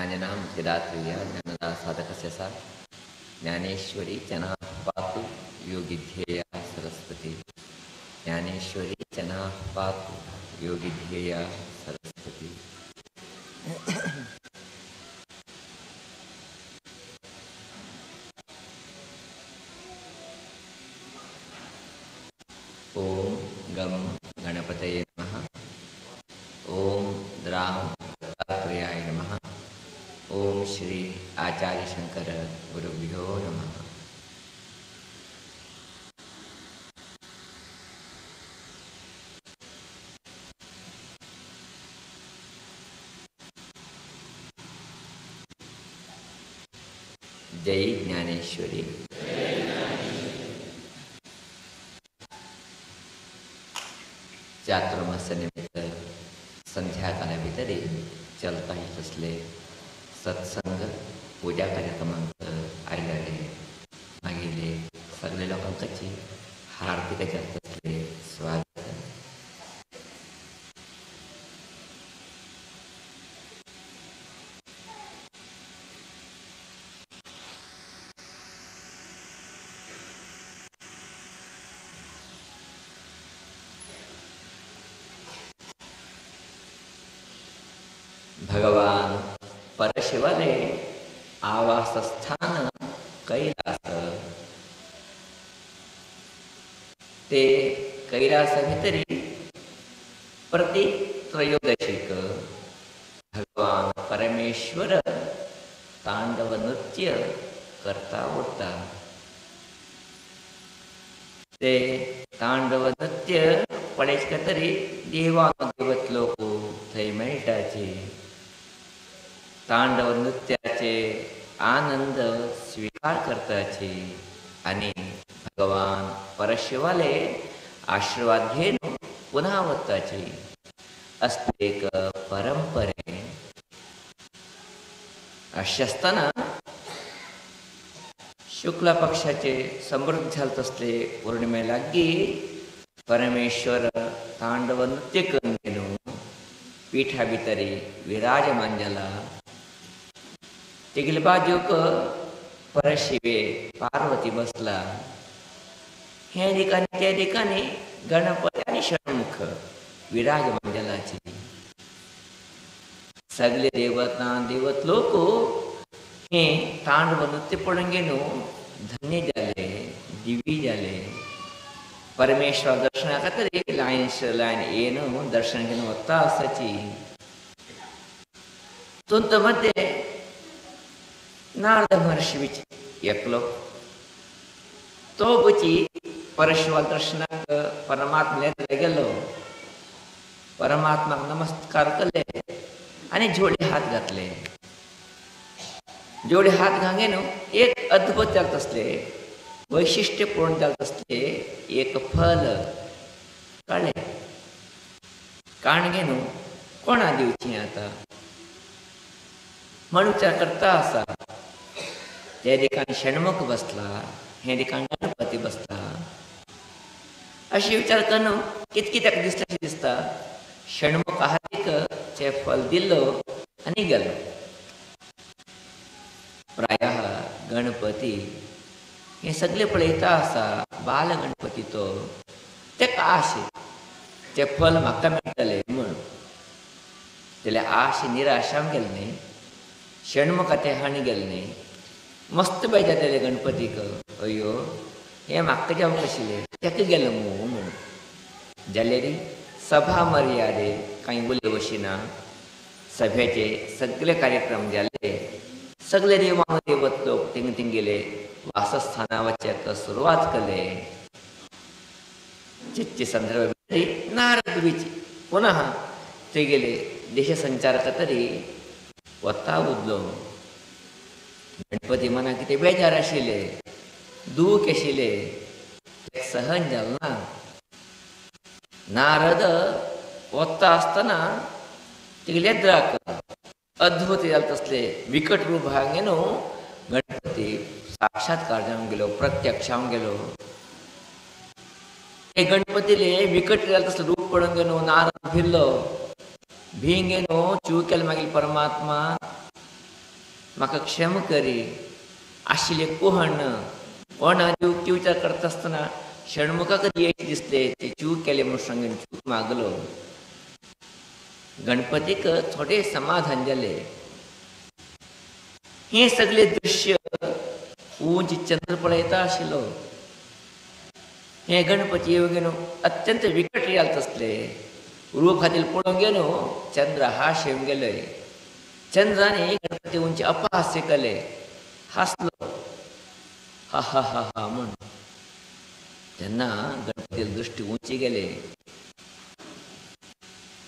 आञ्जनां यदात्रेया ज्ञानदा साधकस्य सा ज्ञानेश्वरी जनाः पातु योगिध्येया सरस्वती। ज्ञानेश्वरी जनाः पातु योगिध्येया सरस्वती। ओम गम गणपतये नमः। ओम द्राम दत्तात्रेयाय नमः। ओम श्री आचार्य शंकर गुरुभ्यो नमः। जय ज्ञानेश्वरी। चातुर्मास निमित्त संध्याकाळभितरी चलता येत असले सत्संग पूजा कार्यक्रमांक आयले मागिले सगळे लोकांची हार्दिक जात असले स्वागत। भगवान परशिवने आवासस्थान कैलास ते कैलास भितरी प्रति त्रयोदशीक भगवान परमेश्वर तांडव नृत्य करता उरता। ते तांडव नृत्य पडेच तरी देवानुदेवत लोक थंय मेळटाचे। तांडव नृत्याचे आनंद स्वीकार करताचे आणि भगवान परशिवाले आशीर्वाद घेऊन पुन्हा वताचे असते एक परंपरे। अशा असताना शुक्ल पक्षाचे समृद्ध झालत असले पौर्णिमे लागी परमेश्वर तांडव नृत्य करून गेलो पीठा भितरी विराजमान झाला। तिगल बाजूक परशिवे पार्वती बसला। हे ठिकाणी त्या ठिकाणी गणपती आणि षण्मुख विराजमान झालाचे। सगळे देवता देवत लोक हे तांडव नृत्य पडून गेलो धन्य झाले दिवी झाले। परमेश्वर दर्शना खातीर लायन येन दर्शन घेऊन वता असाची। तुंत मध्ये नारद महर्षी एकलो तो बची परशिवा दर्शनाक परमात्म्याकडे गेलो। परमात्माक नमस्कार केले आणि जोडे हात घातले। जोडे हात घांगेन एक अद्भुत जात असले वैशिष्ट्यपूर्ण जात असले एक फल काढले काणगेन कोणा दिवची आता म्हणून विचार करता असा। त्या ठिकाणी षण्मुख बसला हे ठिकाणी गणपती बसला अशी विचार करून कितकी त्याक दिसता षण्मुख हातीक चे फल दिलो आणि गेलो। प्रायः गणपती हे सगळे पळयता असा बाल गणपती तो तेका आशे ते फल म्हाका मेळटले म्हण तेल्या आशे निराशान गेले षण्मुखा ते हाणी गेले मस्त पाहिजे त्याले गणपतीक अयो हे म्हाका जावंक आशिल्ले तेका गेलो म्हणून जाल्यार सभा मर्यादे कांय उलय वशिना। सभेचे सगळे कार्यक्रम जाले सगळे देवानुदेवत लोक थिंग थिंग गेले वासस्थाना वचपाक सुरवात केले। चित्ते संदर्भ नारद बीच पुनः ते गेले देश संचार तरी वता उरलो। गणपती मना कितें बेजार आशिल्ले दूख आशिल्ले सहन जालना। नारद वता आसतना तिगले द्राक अद्भुत जालत असले विकट रूप हांगेन गणपती साक्षात्कार जावन गेलो प्रत्यक्ष जावन गेलो। हे गणपतीले विकट जालत असले रूप पडून गेलो नारद भिल्लो भिंगेनो चू केले मागीर परमात्मा म्हाका क्षम करी आशिल्ले कोहण कोणा दिवची विचार करता आसतना षण्मुखाक येश दिसले ते चूक केले म्हणून सांगून चूक मागलो. गणपतीक थोडे समाधान जाले. हे सगळे दृश्य उंच चंद्र पळयता आशिल्लो. हे गणपती येवगेन अत्यंत विकट रियालत असले. रूप खातीर पळोवंक गेलो चंद्र हाश येवन गेले. चंद्राने गणपती उंच अपहास्य केले. हासलो हा हा हा हा म्हण. तेन्ना गणपती दृष्टी उंची गेले.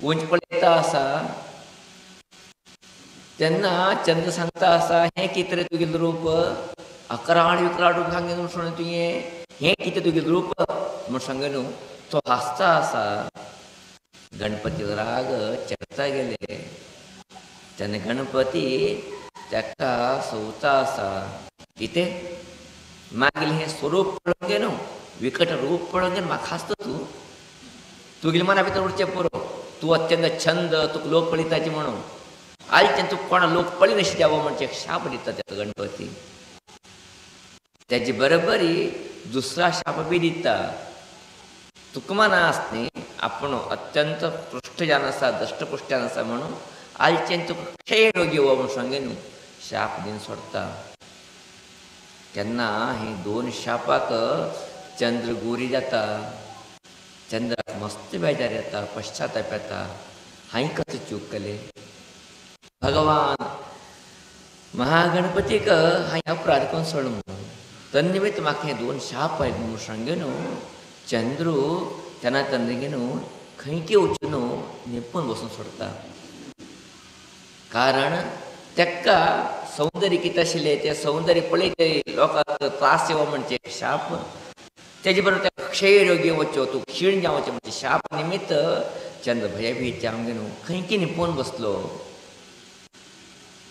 उंच पळयता आसा तेन्ना चंद्र सांगता आसा हें कितें रे तुगेलें रूप. अकराळ विकराळ रूप सांगे न्हू सुणें तुवें. हें कितें तुगेलें रूप म्हूण सांगे न्हू. तो हांसता आसा. गणपती राग चडता गेले. तेन्ना गणपती ताका सोवता आसा. कितें मागील हें स्वरूप पळोवंक गे न्हू. विकट रूप पळोवंक गे म्हाका हांसता तूं. तुगेल्या मना भितर उरचें पुरो. तूं अत्यंत छंद तुका लोक पळयताचे म्हणून. आयच्यान तुका कोणा लोक पळयनाशिल्ले जावो म्हणचे शाप दिता ताका गणपती. तेजे बरोबरी दुसरा शाप बी दिता. तुका मना आसा न्ही आपूण अत्यंत पृश्ठजान आसा दष्टपुश्टान आसा म्हणून आयच्यान तुका क्षय रोग येवो म्हूण सांगे न्हू शाप दिवन सोडता. तेन्ना ही दोन शापाक चंद्र गोरी जाता. चंद्राक मस्त बेजार येता. पश्चाताप येता. हांवें कशें चूक केलें. भगवान महागणपतीक हांवें अपराध करून सोड म्हणून तन्निमित्त म्हाका हे दोन शाप आयले म्हणून सांगे न्हू. चंद्रू तेन्ना तन्ने न्हू खंयची वचून न्हू निपून बसून सोडता. कारण तेका सौंदर्य कितें आशिल्लें तें सौंदर्य पळयते लोकांक त्रास येवो म्हणचे शाप. तेजे बरोबर तेका क्षय रोग येवच्यो तूं क्षीण जावचें म्हणजे शाप निमित्त चंद्र भयभीत जावंक न्हू खंयची निपून बसलो.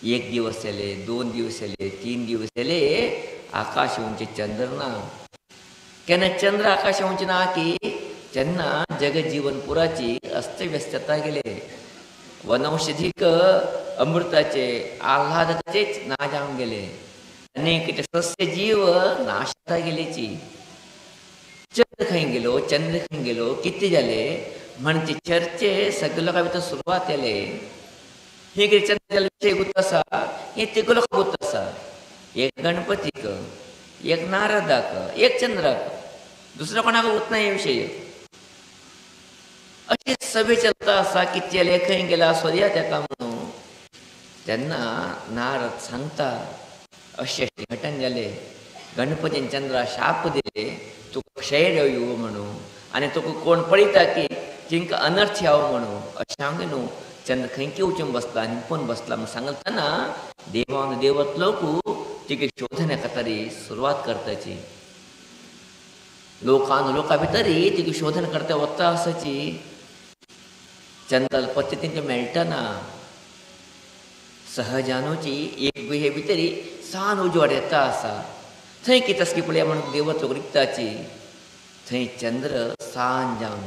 एक दिवस जाले 2 दीस जाले 3 दीस जाले आकाश उंच चंद्र ना. केन्ना चंद्र आकाश उंच ना की तेन्ना जगजीवन पुराची अस्तव्यस्तता गेले. वनौषधीक अमृताचे आल्हादतेच ना जावंक गेले. अनेक सस्य जीव नाश जाता गेलेची. चंद्र खंय गेलो चंद्र खंय गेलो कितें जाले म्हणचे चर्चे सगळे लोकां भितर सुरवात जाले. हे कितें चंद्र विशय गुत आसा हे तिग लोक गुत आसा. एक गणपतीक एक नारदाक एक चंद्राक दुसऱ्या कोणाक गुत ना हे विशय. अशें सभे चलता आसा कितें जालें खंय गेला सोदया तेका म्हणून. तेन्ना नारद सांगता अशें अशें घटन जालें. गणपतीन चंद्रा शाप दिले तुका क्षय येवं म्हणून आनी तुका कोण पळयता की तिंका अनर्थ यावं म्हणून. अशें सांगे न्हू चंद्र खंयची वचून बसला निपून बसला म्हूण सांगतना देवान देवत लोक तिगे शोधन खातीर सुरवात करताची. लोकां भितरी तिगे शोधन करता वता आसाची. चंद्राल पत्ते तिंका मेळटना. सहजानुची एक गुहे भितरी सान उजवाड येता आसा. थंय कितें आसा की पळया म्हणून देवत लोक रिगताची. थंय चंद्र सान जावन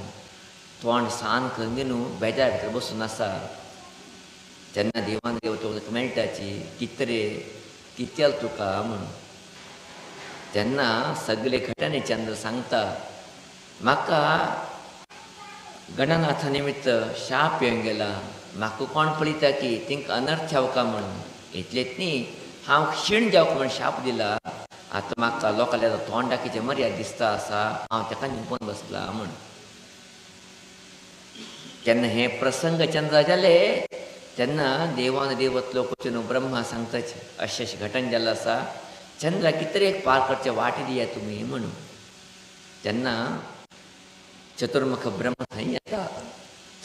तोंड सान खंय न्हू बेजार भितर बसून आसा. तेन्ना देवान देवत लोक मेळटाची कितें रे कितें जालें तुका म्हणून. तेन्ना सगळे घटने चंद्र सांगता म्हाका गणनाथा निमित्त शाप येवंक गेला. म्हाका कोण पळयता की तिंका अनर्थ जावका म्हणून. इतलेंच न्ही हांव क्षीण जावंक म्हणून शाप दिला. आतां म्हाका लोकांच्या तोंडाकीचें मर्याद दिसता आसा हांव ताका निपून बसला म्हूण. केन्ना हे प्रसंग चंद्र जाले तेन्ना देवान देवत लोक वचून ब्रह्मा सांगताचे अशें अशें घटन जाल्लें आसा. चंद्रा कितें एक पार करचे वाट दिया तुमी म्हणून. तेन्ना चतुर्मुख ब्रह्म थंय येता.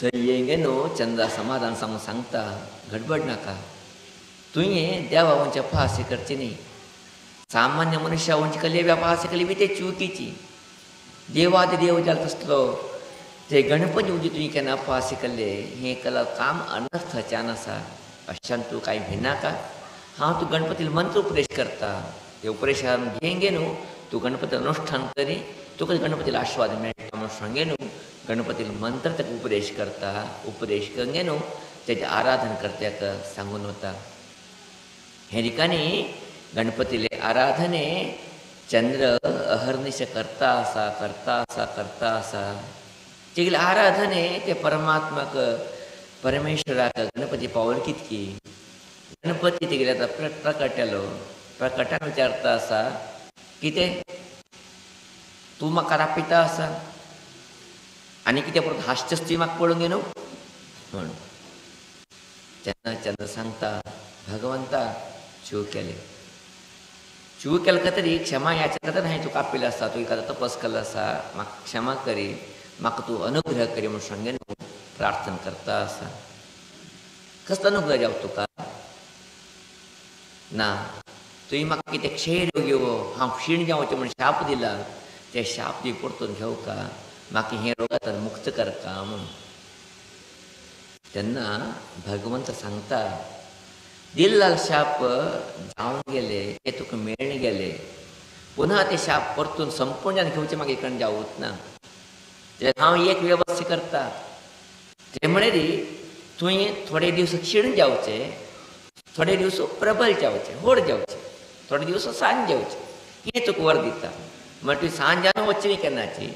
थंय येंगे न्हू चंद्रा समाधान सांगून सांगता गडबड नाका. तुवें देवा वंच अपहास्य करची न्ही. सामान्य मनशां वंच केले अपहास्य केली बी ते चुकीची. देवादी देव जालो तसलो ते गणपती उजी तुवें केन्ना अपहास्य केल्ले हें केला काम अनर्थाच्यान आसा. अशान तूं कांय भिनाका. हांव तूं गणपतीक मंत्र उपदेश करता. ते उपदेशान घेंगे न्हू तूं गणपती अनुश्ठान करी तुका गणपतीला आस्वाद मेळटा म्हूण सांगे न्हू. गणपतीक मंत्र ताका उपदेश करता. उपदेश करगे न्हू तेजें आराधन करत्याक सांगून वता. हे ठिकाणी गणपतीले आराधने चंद्र अहर्निश करता असा तेगेले आराधने ते परमात्माक परमेश्वराक गणपती पावल कितकी गणपती तेगेले आतां प्रकटान विचारता आसा कितें तूं म्हाका रापयता आसा आनी कितें परत हास्यस्ती म्हाका पळोवंक न्हू म्हण तेन्ना चंद्र सांगता भगवंता चूक केलें तरी क्षमा याच्या खातीर हांवें तुका आपयलो आसा तूं एखादो तपस केल्लो आसा म्हाका क्षमा करी म्हाका तूं अनुग्रह करी म्हूण सांगेन प्रार्थना करता आसा कसलो अनुग्रह जावं तुका ना तुवें म्हाका कितें क्षय रोग येवो हांव क्षीण जावचें म्हूण शाप दिला ते शाप ती परतून घेवका म्हाका हे रोगांतल्यान मुक्त करका म्हूण तेन्ना भगवंत सांगता दिल्ला शाप जावन गेले ते तुका मेळून गेले पुन्हा ते शाप परतून संपूर्ण घेवचे म्हाका इकडे जावूच ना ते हांव एक वेवस्था करता ते म्हणल्यार तुवें थोडे दीस क्षीण जावचे थोडे दीस प्रबल जावचे व्हड जावचे थोडे दीस सांज जावचे हें तुका वर दिता म्हळ्यार तुवें सांजान वचची न्ही केन्नाची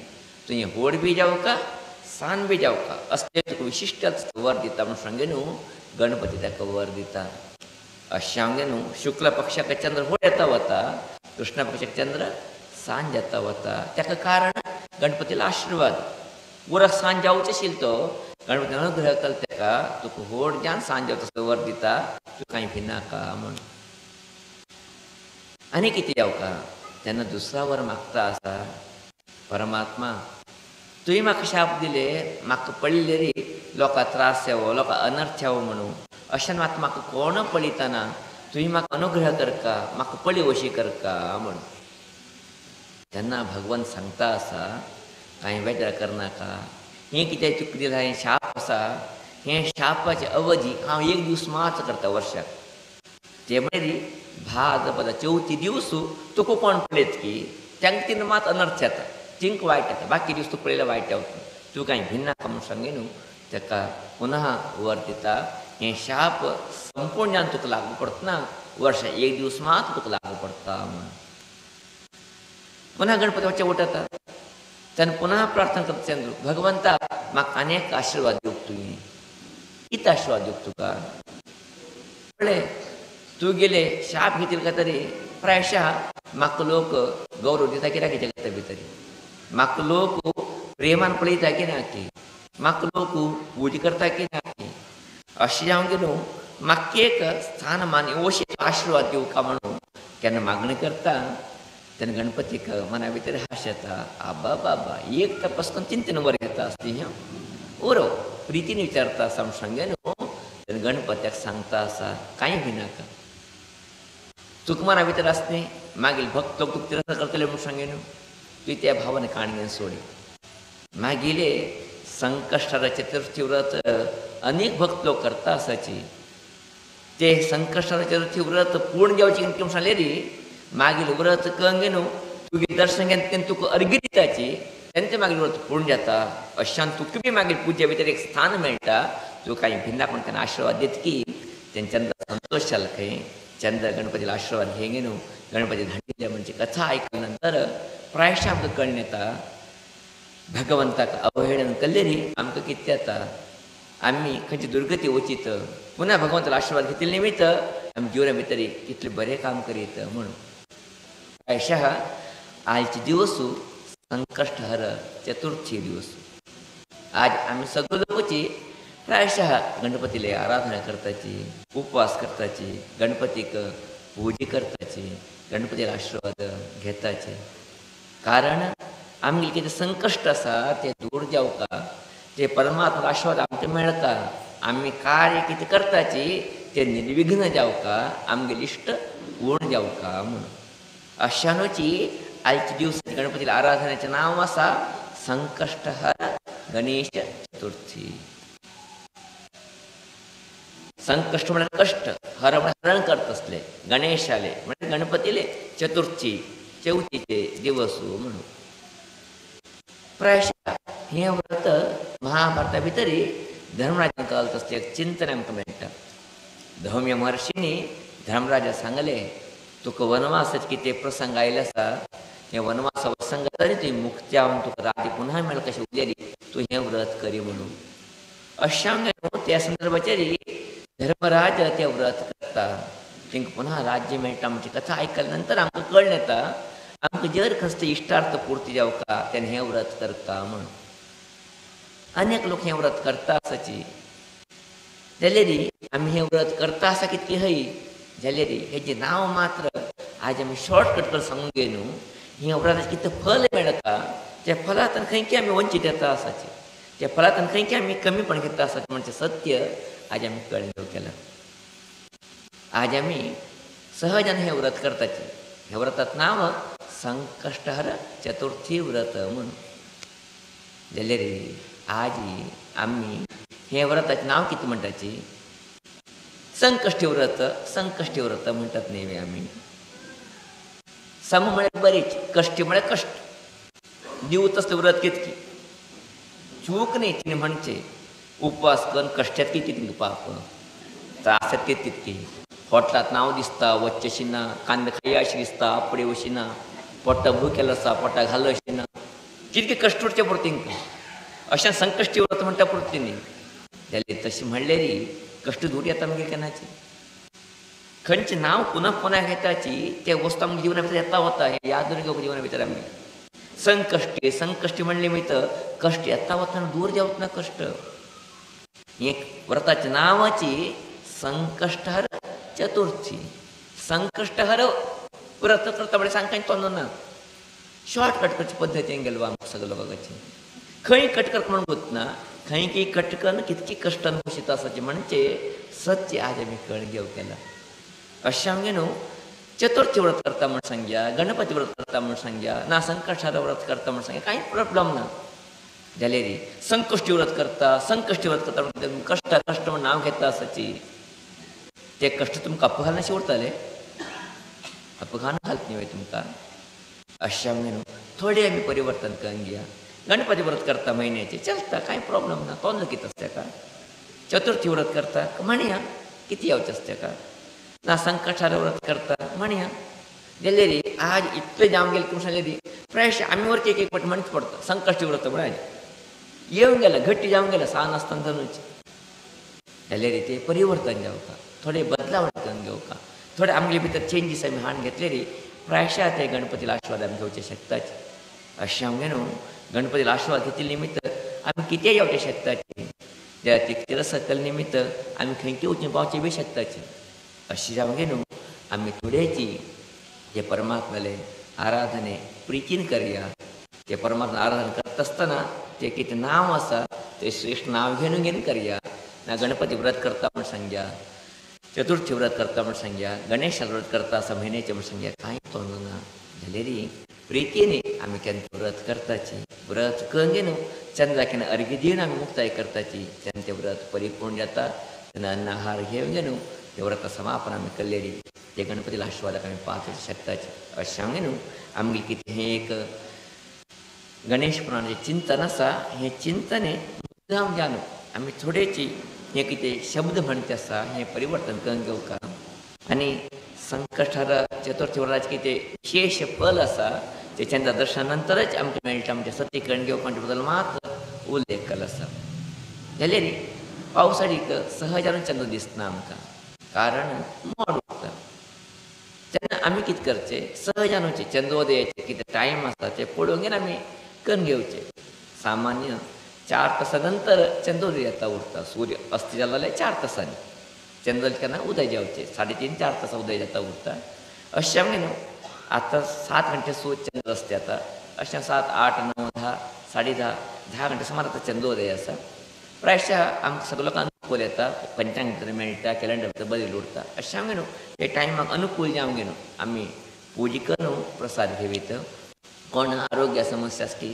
तुवें व्हड बी जावका सांज बी जावका असले तुका विशिश्ट वर दिता म्हूण सांगे न्हू गणपती ताका वर दिता अशें सांगे न्हू शुक्ल पक्षाक चंद्र व्हड येता वता कृष्ण पक्षाक चंद्र सांज येता वता ताका कारण गणपतीला आशिर्वाद उरक सांज जावचें आशिल्लो तो गणपती अनुग्रह केलो ताका तुका व्हड जावन सांज जावता तसो वर दिता तूं कांय भिनाका म्हूण आनी कितें जावका तेन्ना दुसरा वर मागता आसा परमात्मा तुवें म्हाका शाप दिले म्हाका पडले रे लोकां त्रास जावो लोकां अनर्थ जावो म्हणून अशें मात म्हाका कोण पळयतना तुवें म्हाका अनुग्रह करका म्हाका पळय अशी करका म्हूण तेन्ना भगवंत सांगता आसा कांय बेजार करनाका हें कितें तुका दिलां हें शाप आसा हें शापाची अवधी हांव एक दीस मात करता वर्साक ते म्हणल्यार भाद्रपदा चवथी दिवस तुका कोण पळयत की तांकां तितून मात अनर्थ जाता तिंक वायट जाता बाकी दीस तूं पळयल्यार वायट जावता तूं कांय भिनाका म्हूण सांगे न्हू ताका पुनः वर दिता हें शाप संपूर्ण तुका लागू पडटा वर्सा एक दीस मात तुका लागू पडटा म्हूण पुन्हा गणपती वच्चे उठता तेन्ना पुन्हा प्रार्थना करता चंद्र भगवंता म्हाका आनीक आशिर्वाद दिवंक तुवें कितें आशिर्वाद दिवंक तुका पळय तूं गेले शाप घेतले काय तरी प्रायशः म्हाका लोक गौरव दिता कित्याक हेच्या खातीर भितर म्हाका लोक प्रेमान पळयता की ना की म्हाका लोक पूज करता की ना की अशें हांव गेलो म्हाका एक स्थान मान अशें आशिर्वाद दिवका म्हणून केन्ना मागणी करता तेन्ना गणपतीक मना भितर हास येता आबा बाबा एक तपस करून 3 वर घेता आसती हें उरो प्रितीन विचारता आसा म्हूण सांगे न्हू तेन्ना गणपत्याक सांगता आसा कांय भिनाका तुका मना भितर आसली मागील भक्त लोक तुका तिरस्कार करतले म्हूण सांगे न्हू तुवें त्या भावान काणयेन सोडी मागीले संकश्टार चतुर्थी व्रत अनेक भक्त लोक करता आसाची ते संकश्टार चतुर्थी व्रत पूर्ण जावची म्हूण सांगले रे मागील व्रत कंगे न्हू तुगे दर्शन घेवन तेन्ना तुका अर्घ्य दिताची तेन्ना तें मागील व्रत पूर्ण जाता अशान तुका बी मागीर पुजे भितर एक स्थान मेळटा तूं कांय भिनाक म्हूण तेन्ना आशिर्वाद दिता की तेन्ना चंद्र संतोश जालो खंय चंद्र गणपतीला आशिर्वाद घेंगे न्हू गणपती धाडिल्ले म्हणजे कथा आयकल्या नंतर प्रायश्य आमकां कळून येता भगवंताक अवहेळन केल्ले रे आमकां कितें जाता आमी खंयची दुर्गती वचीत पुन्हा भगवंताला आशिर्वाद घेतिल्ले निमित्त आमी जिवना भितर कितलें बरें काम करीत म्हणून प्रायशः आयचे दिवस संकष्टहर चतुर्थी दिवस आज आमी सगळे लोकांची प्रायशः गणपतीले आराधना करताची उपवास करताची गणपतीक पुजा करताची गणपतीला आशिर्वाद घेताचे कारण आमगे कितें संकश्ट आसा ते दूर जावका ते परमात्मा आशिर्वाद आमकां मेळका आमी कार्य कितें करताची ते निर्विघ्न जावका आमगे इश्ट पूर्ण जावका म्हणून अशानूची आयचे दिवस गणपतीला आराधनेचें नांव आसा संकश्टहर गणेश चतुर्थी संकश्ट म्हळ्यार कश्ट हर म्हळ्यार हरण करता असले गणेश आले म्हणजे गणपतीले चतुर्थी चवथीचे दिवस म्हणून प्रायशः हें व्रत महाभारता भितरी धर्मराजान घालता असलें एक चिंतन आमकां मेळटा धौम्य महर्षीनी धर्मराजा सांगले तुका वनवासाचे कितें प्रसंग आयले आसा हे वनवासा प्रसंग तरी तुवें मुक्ती हांवन तुका राती पुन्हा मेळ कशें उरलेली तूं हें व्रत करी म्हणून अशांग त्या संदर्भाचेर धर्मराज तें व्रत करता तांकां पुन्हा राज्य मेळटा म्हणजे कथा आयकल्या नंतर आमकां कळून येता आमकां जर कसले इश्टार्थ पूर्ती जावका तेन्ना हें व्रत करता म्हणून अनेक लोक हें व्रत करता आसाची जाल्यार आमी हें व्रत करता आसा कितकी हय जाल्यार हेजें नांव मात्र आज आमी शॉर्टकट करून सांगूंक घे न्हू हें व्रताचें कितें फल मेळटा त्या फलांतल्यान खंयची आमी वंचीत येता आसाची त्या फलांतल्यान खंयची आमी कमीपण घेता आसाचें म्हणजे सत्य आज आमी कळून केलां आज आमी सहजान हें व्रत करताची हें व्रताचें नांव संकष्टहर चतुर्थी व्रत म्हणून जाल्यार आज आमी हें व्रताचें नांव कितें म्हणटाची संकश्टी व्रत म्हणटात न्ही आमी सम म्हळ्यार बरेच कश्टी म्हळ्यार कश्ट दिव तसलें व्रत कितकी चूक न्ही तिणें म्हणचे उपवास करून कश्टात कितकी तिंका पाप त्रासात कितकी पोटांत नांव दिसता वच्चेशी ना कांदे खाय अशी दिसता आपडे अशी ना पोटां भूकेल आसा पोटां घाल अशी ना कितके कश्ट उरचे पडटा तिंका अशें संकश्टी व्रत म्हणटा पुरती न्ही जाल्यार तशें म्हणल्यार कश्ट दूर येता मागीर केन्नाची खंयचें नांव पुनः पुनः घेताची ते वस्तू आमच्या जिवना भितर येता वता हें याद दवरून घेवप जिवना भितर आमी संकश्टी म्हणले मागीर कश्ट येता वतना दूर जावप ना कश्ट हें व्रताच्या नांवाची संकष्टहर चतुर्थी संकष्टहर व्रत करता म्हणजे सांगता तोंड ना शॉर्टकट करचे पद्दतीन गेलो आमकां सगळ्या लोकांची खंय कटकट म्हणून वतना खंय की कटकन कितकी कश्ट अनुभवशीत आसाचे म्हणजे सत्य आज आमी कळून घेवं केला अशें आमगे न्हू चतुर्थी व्रत करता म्हण सांगया गणपती व्रत करता म्हण सांगया ना संकष्टहर व्रत करता म्हण सांगया कांय प्रॉब्लम ना जाल्यार संकश्टी व्रत करता कश्ट म्हण नांव घेता आसाची ते कश्ट तुमकां अपघात अशें उरताले अपघात घालता न्ही तुमकां अशें आमगे न्हू थोडे आमी परिवर्तन करून घेया गणपती व्रत करता म्हयन्याचे चलता कांय प्रॉब्लम ना तोंड कितें आसता ताका चतुर्थी व्रत करता म्हणया कितें येवचें आसता ताका ना संकष्टहर व्रत करता म्हणया जाल्यार आज इतलें जावन गेलें तुमकां सांगलें फ्रेश आमी वरची एक फावट म्हणच पडटा संकश्टी व्रत म्हण येवन गेला घट्टी जावन गेला सान आसतना धनुची जाल्यार ते परिवर्तन जावका थोडे बदलावण करून घेवका थोडे आमगे भितर चेंजीस आमी हाडून घेतलेली प्रायश्चात ते गणपतीला आशिर्वाद आमी घेवचे शकताचे अशें आमगे न्हू गणपतीला आशिर्वाद घेतले निमित्त आमी कितेंय येवचे शकताचे त्या तिकतेला सकल निमित्त आमी खंयचे वचून पावचे बी शकताचे अशी आमगे न्हू आमी थोडेची जे परमात्म्याले आराधने प्रितीन करया ते परमात्मा आराधना करता आसतना ते कितें नांव आसा ते श्रेश्ठ नांव घेवन करया ना गणपती व्रत करता म्हण सांगया चतुर्थी व्रत करता म्हण सांगया गणेश व्रत करता आसा म्हयन्याचें म्हण सांगया कांय तोंड ना जाल्यार प्रितीने आमी केन्ना व्रत करताची व्रत करून न्हू चंद्रा केन्ना अर्घ्य दिवन आमी मुक्ताय करताची तेन्ना तें व्रत परिपूर्ण जाता तेन्ना अन्न आहार घेवन न्हू ते व्रत समापन आमी केल्लेली ते गणपतीला आशिर्वादाक आमी पावचे शकताचे अशें आमगे न्हू आमगे कितें हें एक गणेश पुराणाचें चिंतन आसा हें चिंतन मुद्दाम जावन आमी थोडेची हें कितें शब्द म्हणचे आसा हें परिवर्तन करून घेवका आनी संकष्टहर चतुर्थी व्रताचें कितें विशेष फल आसा ते चंद्र दर्शना नंतरच आमकां मेळटा म्हणजे सत्य कळून घेवपाचे बद्दल मात्र उल्लेख केलो आसा जाल्यार पावसाळीक सहजान चंद्र दिसना आमकां कारण मोड उरता तेन्ना आमी कितें करचें सहजानूचे चंद्रोदयाचे कितें टायम आसा ते पळोवन घेवन आमी करून घेवचे सामान्य 4 तासा नंतर चंद्रोदय येता उरता सूर्य अस्त जालो जाल्यार 4 तासांनी चंद्र केन्ना उदय जावचें 3.5-4 तासा उदय जाता उरता अशें आमगे न्हू आतां 7 घंटे चंद्र अस्त येता अशें 7, 8, 9, 10, 10:30 घंटे सुमार आतां चंद्रोदय आसा प्रायशा आमकां सगळ्या लोकांक अनुकूल येता पंचांग भितर मेळटा कॅलेंडर भितर बदल उरता अशें आमगे न्हू हे टायमाक अनुकूल जावंक न्हू आमी पुजिका न्हू प्रसाद घेवीत कोण आरोग्य समस्या आसली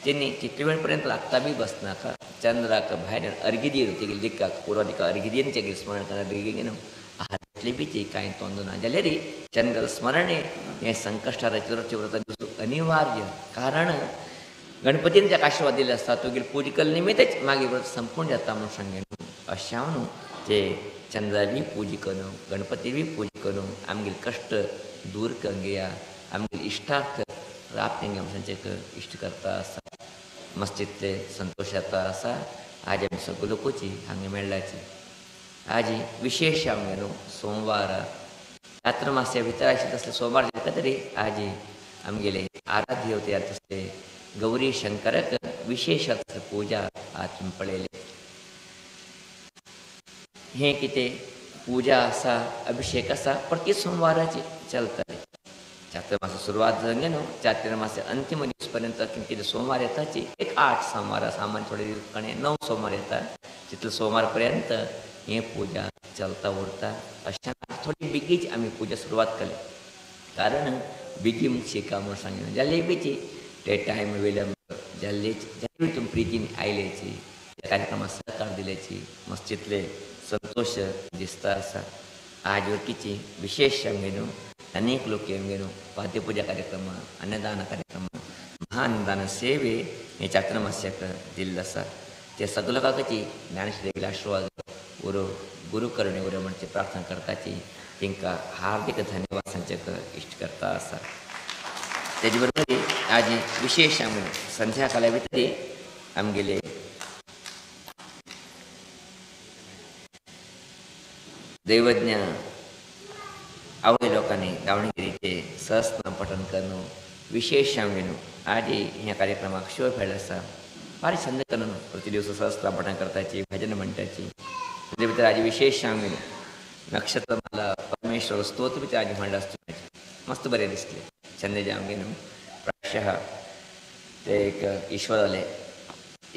तेणी तितले वेळ पर्यंत लागता बी बसनाका चंद्राक भायर अर्घ्य दिवन तेगेले दिकाक पुरो दिका अर्घ्य दिवन तेगे स्मरण करा बेगीन न्हू आहातले बी ती कांय तोंड ना जाल्यार चंद्र स्मरण हें संकष्टहर चतुर्थी व्रत दिवसूं अनिवार्य कारण गणपतीन ताका आशिर्वाद दिले आसता तुगेले पुजा केले निमित्तच मागीर व्रत संपूर्ण जाता म्हूण सांगलें अशें हांव न्हू ते चंद्रा बी पुजा करून गणपती बी पुजा करून आमगे कष्ट दूर कंगेया आमगे इष्टार्थ प्राप्तिंग आमचे इष्ट करता असा मस्तितले संतोष जाता असा आज आमी सगळो लोकोची हांगा मेळ्ळाची आज विशेष आमगेलो सोमवार चातुर्मास्या भितर आशिल्ले तसले सोमवार जाता तरी आज आमगेले आराध्य देवते तसले गौरी शंकरक विशेष पूजा आज तुमी पळयले हे कितें पूजा आसा अभिषेक आसा प्रति सोमवाराची चलतले चातुर्मास सुरवात जाली न्हू चातुर्मास अंतिम दीस पर्यंत कितें सोमवार येताची एक 8 सोमवार सामान्य थोडे दिवसांनी 9 सोमवार येता तितले सोमवार पर्यंत हे पूजा चलता उरता अशा थोडी बेगीच आमी पूजा सुरवात केली कारण बेगी मुख शिका म्हणून सांगितलें जाल्यार बेची ते टायम विलंब जाल्लेची तुम प्रितीन आयलेची त्या कार्यक्रमाक सहकार दिल्याची मस्जिदले संतोष दिसता आसा आज वरकीची विशेष आमगेनो अनेक लोक आमगेनो पाद्यपूजा कार्यक्रम अन्नदान कार्यक्रम महाअन्नदान सेवे हे चातुर्मास्याक दिल्लो आसा ते सगळ्या लोकांची ज्ञानश्री आशिर्वाद उरो गुरू करणे उरो म्हणजे प्रार्थना करताची तांकां हार्दिक धन्यवाद सांगचेक इश्ट करता आसा तेजे बरोबर आज विशेष आमी संध्याकाळा भितर आमगेले दैवज्ञ आवय लोकांनी दावणगिरीचे सहस्त्र पठण करणं विशेष आमगेनो आज ह्या कार्यक्रमाक शिव फेळ आसा फार छंद करून प्रति दिवस सहस्त्र पठण करताची भजन म्हणटाची तेजे भितर आज विशेष आमगेनो नक्षत्रमाला परमेश्वर स्तोत्र भितर आज म्हणला आसता मस्त बरें दिसलें छंद आमगेनो प्रायशः ते एक ईश्वर जाले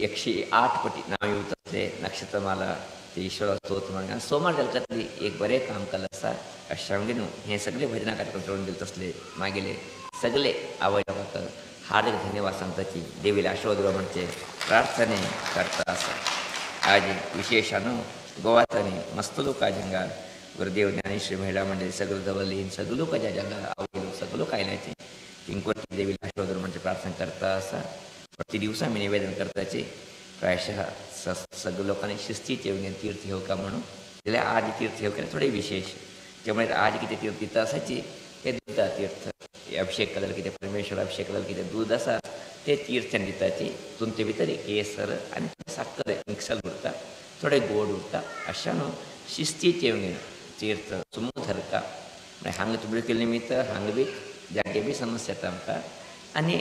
108 पटी नांव येवत आसले नक्षत्रमाला ते ईश्वर स्तोत्र म्हणून सोमार जातली एक बरें काम केलें आसा अशें आमगे न्हू हे सगळे भजना कार्यक्रम चलोवन गेले तसले मागेले सगळे आवय लोकांक हार्दिक धन्यवाद सांगताची देवीले आशिर्वाद म्हणचे प्रार्थने करता आसा आज विशेषान गोवातांनी मस्त लोक आज हांगा गुरुदेव ज्ञानेश्वरी महिला मंडळी सगळं दवरली सगळे लोक ज्या जागा आवडलो सगळे लोक आयल्याचे तिंकोर देवीले आशिर्वाद म्हणचे प्रार्थना करता आसा प्रति दिवसा आमी निवेदन करताचे प्रायशः सगळ्या लोकांनी शिस्तीचे येवन तीर्थ घेवका म्हणून जाल्यार आज तीर्थ घेवका थोडे विशेष त्यामुळे आज कितें तीर्थ दिता आसाची ते दुधा तीर्थ अभिषेक केलेले कितें परमेश्वर अभिषेक केलेले कितें दूद आसा ते तीर्थान दिताची तुमचे भितर केसर आनी साखर मिक्सल उरता थोडे गोड उरता अशा न्हू शिस्तीचे येवन तीर्थ सुमो धरता म्हळ्यार हांगा तुमचे केल्ले निमित्त हांगा बी जागे बी समस्या येता आमकां आनी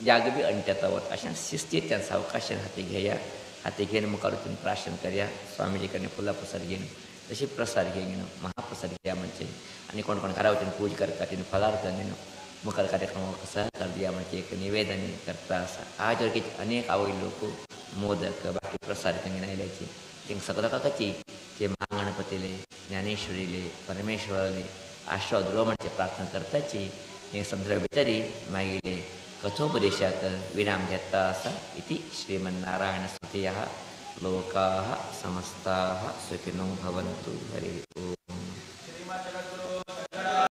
जाग बी अंट्याता वता अशें शिस्तीन सावकाशान हाती घेया हाती घेवन मुखार वचून प्राशन करया स्वामीजी कडेन फुलां प्रसाद घेवन तशी प्रसाद घेवन महाप्रसाद घेया म्हणजे आनी कोण कोण घरा वचून पूज करता तिने फलार्थ घेवन मुखार कार्यक्रमाक सहकार दिया म्हणजे एक निवेदन करता आसा आज वरकी अनेक आवय लोक मोदक बाकी प्रसाद घेवन आयल्याची तांकां सगळ्या काकाची ते महागणपतीले ज्ञानेश्वरीले परमेश्वराले आशिर्वाद उरो म्हणजे प्रार्थना करताची हे संदर्भ भितरी मागीर कथोपदेशाक विराम घेता आसा इति श्रीमन्नारायणस्तुतयः लोकाः समस्ताः सुखिनो भवन्तु हरिः